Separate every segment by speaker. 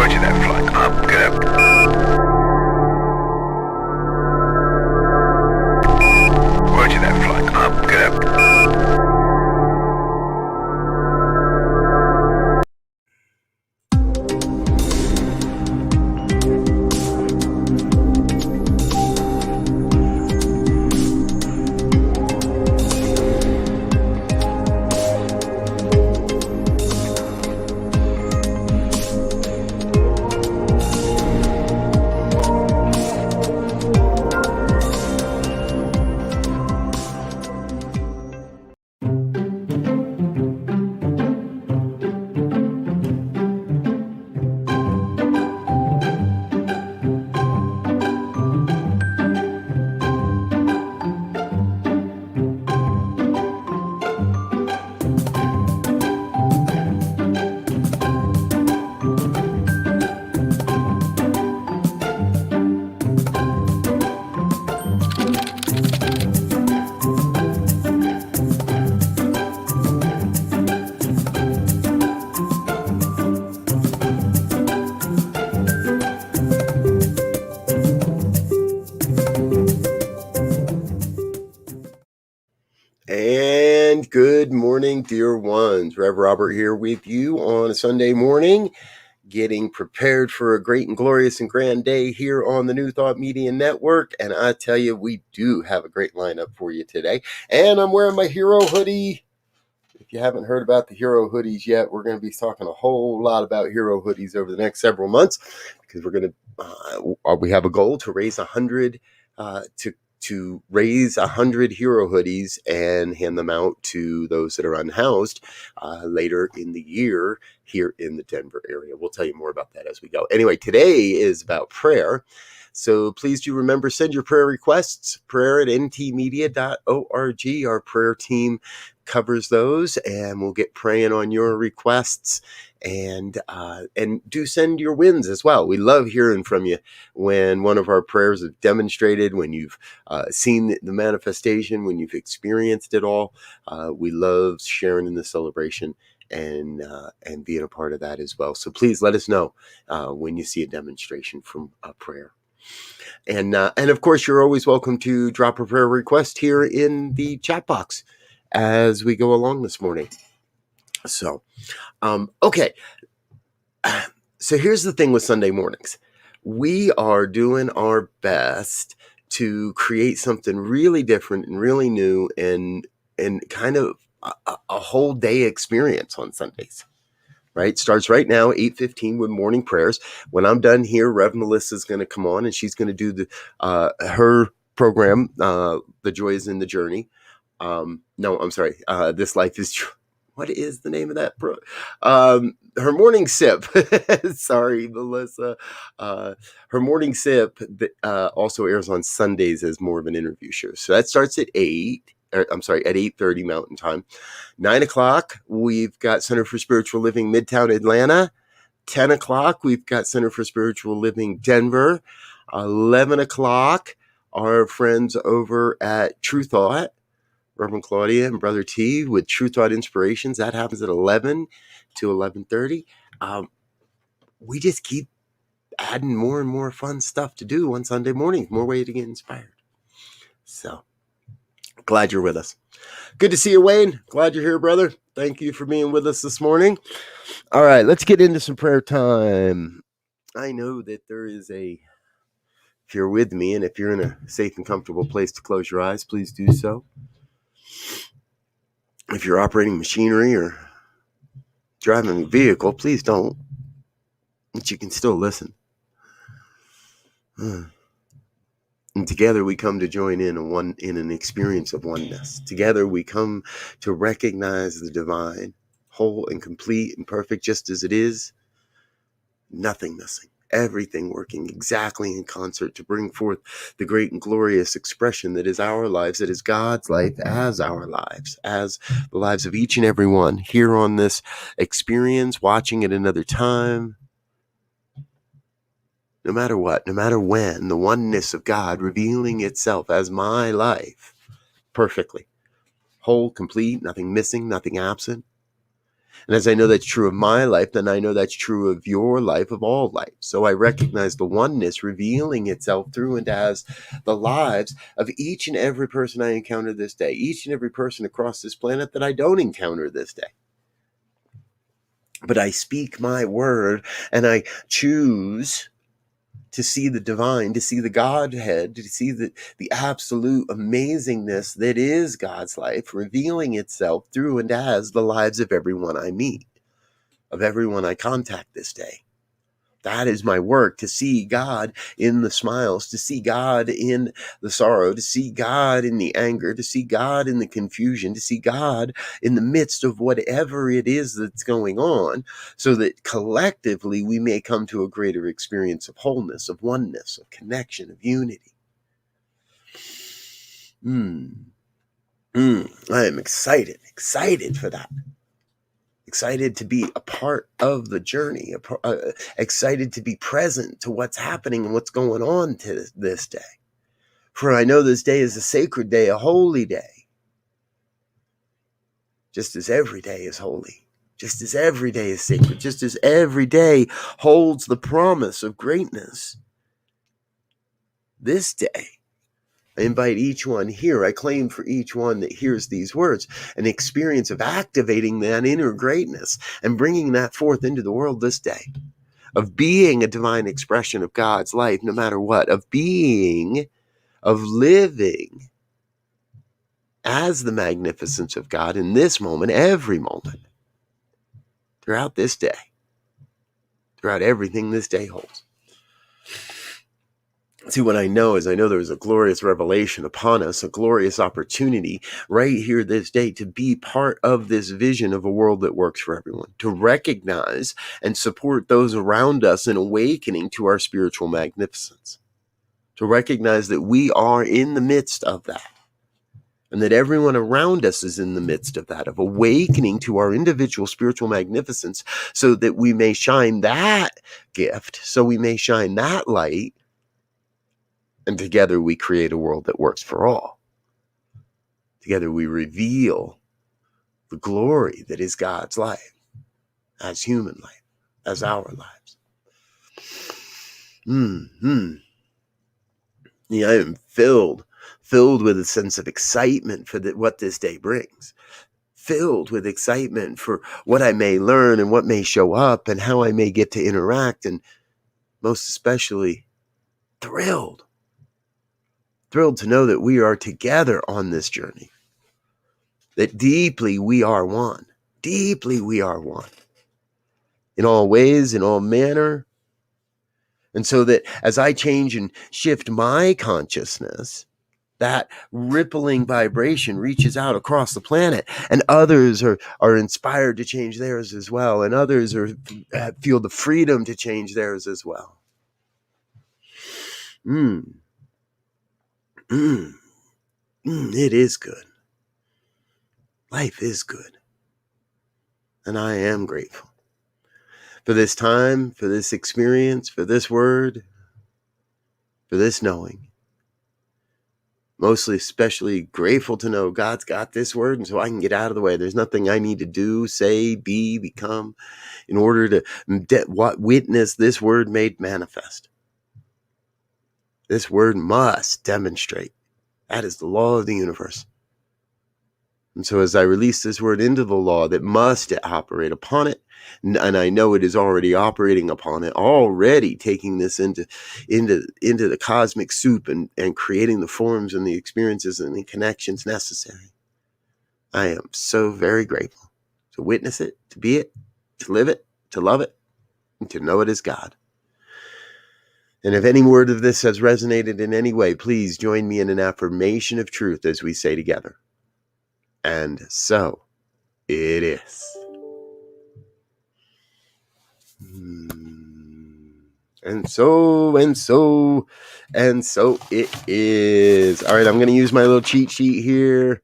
Speaker 1: Roger that, flight. Up, good up. Roger that, flight. Up, good up.
Speaker 2: And good morning, dear ones. Rev Robert here with you on a Sunday morning, getting prepared for a great and glorious and grand day here on the New Thought Media Network. And I tell you, we do have a great lineup for you today. And I'm wearing my hero hoodie. If you haven't heard about the hero hoodies yet, we're going to be talking a whole lot about hero hoodies over the next several months, because we're going to, we have a goal to raise 100, to raise 100 hero hoodies and hand them out to those that are unhoused later in the year here in the Denver area. We'll tell you more about that as we go. Anyway, today is about prayer. So please do remember, send your prayer requests, prayer@ntmedia.org. Our prayer team covers those, and we'll get praying on your requests. And do send your wins as well. We love hearing from you when one of our prayers is demonstrated, when you've seen the manifestation, when you've experienced it all. We love sharing in the celebration and being a part of that as well. So please let us know when you see a demonstration from a prayer. And of course, you're always welcome to drop a prayer request here in the chat box as we go along this morning. So, okay. So here's the thing with Sunday mornings. We are doing our best to create something really different and really new and kind of a whole day experience on Sundays. Right? Starts right now, 8:15 with morning prayers. When I'm done here, Rev Melissa's going to come on and she's going to do the her program, The Joy is in the Journey. No, I'm sorry. This Life is Joy. What is the name of that? Her morning sip. Sorry, Melissa. Her morning sip also airs on Sundays as more of an interview show. So that starts at 8:30 Mountain Time. 9 o'clock, we've got Center for Spiritual Living Midtown Atlanta. 10 o'clock, we've got Center for Spiritual Living Denver. 11 o'clock, our friends over at True Thought, Reverend Claudia and Brother T with True Thought Inspirations. That happens at 11 to 11:30. We just keep adding more and more fun stuff to do on Sunday mornings, more way to get inspired. So glad you're with us. Good to see you, Wayne. Glad you're here, brother. Thank you for being with us this morning. All right, let's get into some prayer time. I know that there is if you're with me and if you're in a safe and comfortable place to close your eyes, please do so. If you're operating machinery or driving a vehicle, please don't. But you can still listen. And together we come to join in an experience of oneness. Together we come to recognize the divine, whole and complete and perfect just as it is. Nothing missing. Everything working exactly in concert to bring forth the great and glorious expression that is our lives, that is God's life as our lives, as the lives of each and every one here on this experience, watching at another time. No matter what, no matter when, the oneness of God revealing itself as my life perfectly. Whole, complete, nothing missing, nothing absent. And as I know that's true of my life, then I know that's true of your life, of all life. So I recognize the oneness revealing itself through and as the lives of each and every person I encounter this day, each and every person across this planet that I don't encounter this day. But I speak my word and I choose to see the divine, to see the Godhead, to see the absolute amazingness that is God's life, revealing itself through and as the lives of everyone I meet, of everyone I contact this day. That is my work, to see God in the smiles, to see God in the sorrow, to see God in the anger, to see God in the confusion, to see God in the midst of whatever it is that's going on, so that collectively we may come to a greater experience of wholeness, of oneness, of connection, of unity. I am excited for that. Excited to be a part of the journey, excited to be present to what's happening and what's going on to this day. For I know this day is a sacred day, a holy day, just as every day is holy, just as every day is sacred, just as every day holds the promise of greatness. This day, I invite each one here, I claim for each one that hears these words, an experience of activating that inner greatness and bringing that forth into the world this day, of being a divine expression of God's life, no matter what, of being, of living as the magnificence of God in this moment, every moment, throughout this day, throughout everything this day holds. See, what I know is there is a glorious revelation upon us, a glorious opportunity right here this day to be part of this vision of a world that works for everyone, to recognize and support those around us in awakening to our spiritual magnificence, to recognize that we are in the midst of that, and that everyone around us is in the midst of that, of awakening to our individual spiritual magnificence, so that we may shine that gift, so we may shine that light, and together we create a world that works for all. Together we reveal the glory that is God's life, as human life, as our lives. Yeah, I am filled with a sense of excitement for what this day brings. Filled with excitement for what I may learn and what may show up and how I may get to interact, and most especially thrilled to know that we are together on this journey, that deeply we are one, in all ways, in all manner. And so that as I change and shift my consciousness, that rippling vibration reaches out across the planet, and others are inspired to change theirs as well, and others feel the freedom to change theirs as well. It is good. Life is good. And I am grateful for this time, for this experience, for this word, for this knowing. Mostly especially grateful to know God's got this word, and so I can get out of the way. There's nothing I need to do, say, be, become in order to witness this word made manifest. This word must demonstrate. That is the law of the universe. And so as I release this word into the law that must operate upon it, and I know it is already operating upon it, already taking this into the cosmic soup and creating the forms and the experiences and the connections necessary. I am so very grateful to witness it, to be it, to live it, to love it, and to know it as God. And if any word of this has resonated in any way, please join me in an affirmation of truth as we say together. And so it is. And so it is. All right, I'm going to use my little cheat sheet here.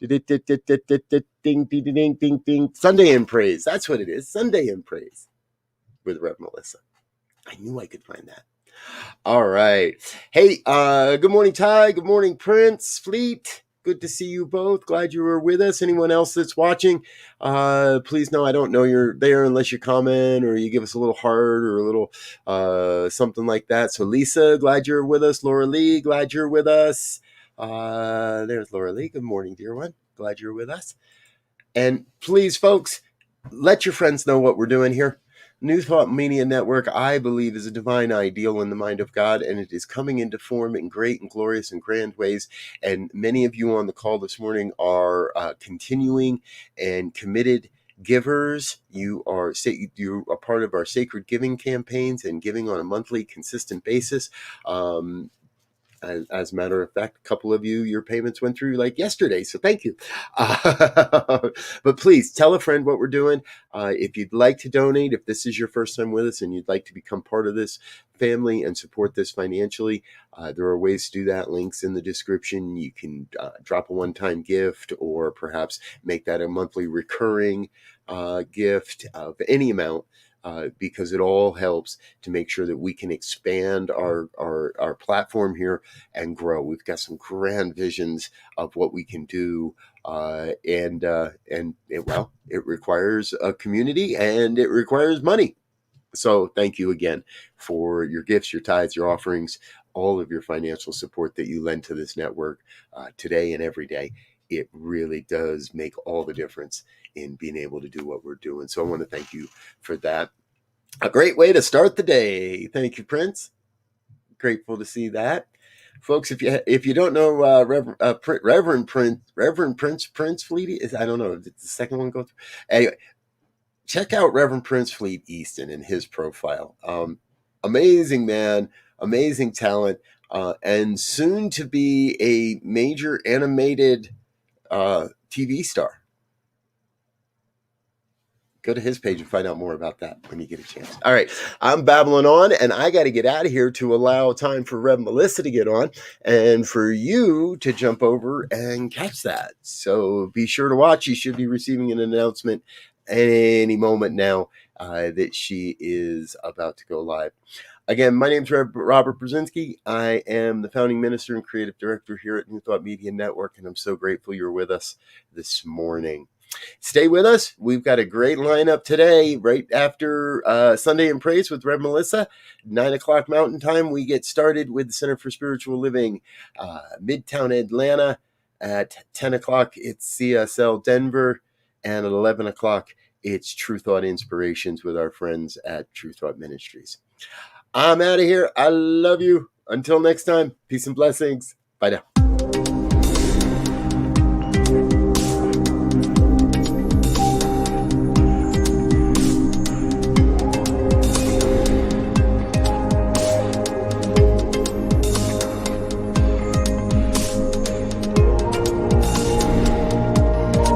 Speaker 2: Ding, ding, ding, ding, ding. Sunday in Praise. That's what it is. Sunday in Praise with Rev Melissa. I knew I could find that. All right. Hey, good morning, Ty. Good morning, Prince, Fleet. good to see you both. Glad you were with us. Anyone else that's watching, please know I don't know you're there unless you comment or you give us a little heart or a little something like that. So Lisa, glad you're with us. Laura Lee, glad you're with us. There's Laura Lee. Good morning, dear one. Glad you're with us. And please, folks, let your friends know what we're doing here. New Thought Media Network, I believe, is a divine ideal in the mind of God, and it is coming into form in great and glorious and grand ways. And many of you on the call this morning are continuing and committed givers. You are part of our sacred giving campaigns and giving on a monthly, consistent basis. As a matter of fact, a couple of you, your payments went through like yesterday, so thank you. But please tell a friend what we're doing. If you'd like to donate, if this is your first time with us and you'd like to become part of this family and support this financially, there are ways to do that. Links in the description. You can drop a one-time gift or perhaps make that a monthly recurring gift of any amount. Because it all helps to make sure that we can expand our platform here and grow. We've got some grand visions of what we can do, and it requires a community and it requires money. So thank you again for your gifts, your tithes, your offerings, all of your financial support that you lend to this network today and every day. It really does make all the difference in being able to do what we're doing. So I want to thank you for that. A great way to start the day. Thank you, Prince. Grateful to see that. Folks, if you don't know Reverend Prince Fleet, I don't know, did the second one go through? Anyway, check out Reverend Prince Fleet Easton and his profile. Amazing man, amazing talent, and soon to be a major animated TV star. Go to his page and find out more about that when you get a chance. All right, I'm babbling on, and I got to get out of here to allow time for Rev Melissa to get on and for you to jump over and catch that. So be sure to watch. You should be receiving an announcement any moment now that she is about to go live. Again, my name is Rev Robert Brzezinski. I am the founding minister and creative director here at New Thought Media Network, and I'm so grateful you're with us this morning. Stay with us. We've got a great lineup today, right after Sunday in Praise with Rev Melissa. 9 o'clock Mountain Time, we get started with the Center for Spiritual Living, Midtown Atlanta. At 10 o'clock, it's CSL Denver. And at 11 o'clock, it's True Thought Inspirations with our friends at True Thought Ministries. I'm out of here. I love you. Until next time, peace and blessings. Bye now.